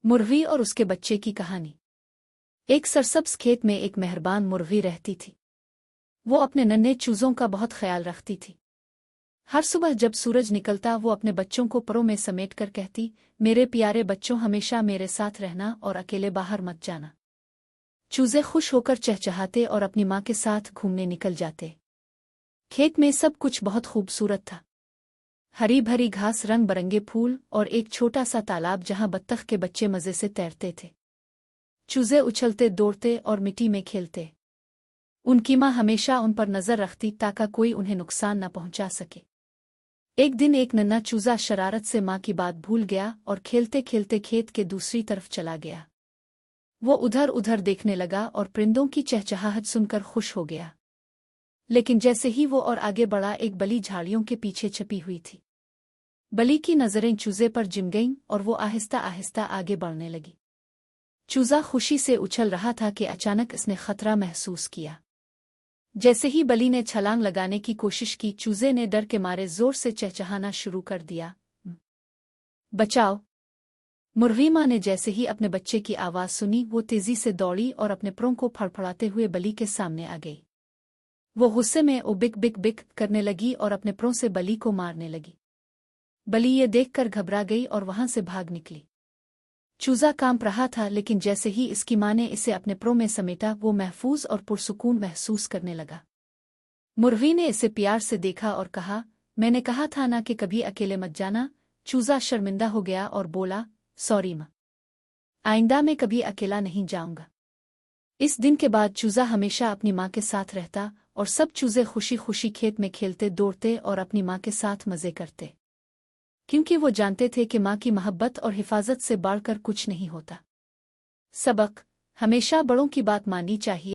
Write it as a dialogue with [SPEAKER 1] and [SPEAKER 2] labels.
[SPEAKER 1] मुर्गी और उसके बच्चे की कहानी। एक सरसब्ज खेत में एक मेहरबान मुर्गी रहती थी। वो अपने नन्हे चूजों का बहुत ख्याल रखती थी। हर सुबह जब सूरज निकलता वो अपने बच्चों को परों में समेट कर कहती, मेरे प्यारे बच्चों, हमेशा मेरे साथ रहना और अकेले बाहर मत जाना। चूजे खुश होकर चहचहाते और अपनी माँ के साथ घूमने निकल जाते। खेत में सब कुछ बहुत खूबसूरत था। हरी भरी घास, रंग बरंगे फूल और एक छोटा सा तालाब जहां बत्तख के बच्चे मजे से तैरते थे। चूजे उछलते, दौड़ते और मिट्टी में खेलते। उनकी माँ हमेशा उन पर नजर रखती ताकि कोई उन्हें नुकसान न पहुंचा सके। एक दिन एक नन्हा चूजा शरारत से माँ की बात भूल गया और खेलते खेलते खेत के दूसरी तरफ चला गया। वो उधर उधर देखने लगा और परिंदों की चहचहाहट सुनकर खुश हो गया। लेकिन जैसे ही वो और आगे बढ़ा, एक बली झाड़ियों के पीछे छिपी हुई थी। बली की नजरें चूजे पर जिम गईं और वो आहिस्ता आहिस्ता आगे बढ़ने लगी। चूजा खुशी से उछल रहा था कि अचानक इसने खतरा महसूस किया। जैसे ही बली ने छलांग लगाने की कोशिश की, चूजे ने डर के मारे जोर से चहचहाना शुरू कर दिया। बचाओ! मुर्गी माँ ने जैसे ही अपने बच्चे की आवाज सुनी, वो तेजी से दौड़ी और अपने परों को फड़फड़ाते हुए बली के सामने आ गई। वो गुस्से में ओ बिक बिक बिक करने लगी और अपने परों से बली को मारने लगी। बली ये देखकर घबरा गई और वहां से भाग निकली। चूजा कांप रहा था, लेकिन जैसे ही इसकी माँ ने इसे अपने परों में समेटा, वो महफूज और पुरसुकून महसूस करने लगा। मुर्गी ने इसे प्यार से देखा और कहा, मैंने कहा था ना कि कभी अकेले मत जाना। चूजा शर्मिंदा हो गया और बोला, सॉरी माँ, आइंदा मैं कभी अकेला नहीं जाऊंगा। इस दिन के बाद चूजा हमेशा अपनी माँ के साथ रहता और सब चूजे खुशी खुशी खेत में खेलते, दौड़ते और अपनी माँ के साथ मजे करते, क्योंकि वो जानते थे कि माँ की मोहब्बत और हिफाजत से बढ़कर कुछ नहीं होता। सबक: हमेशा बड़ों की बात माननी चाहिए।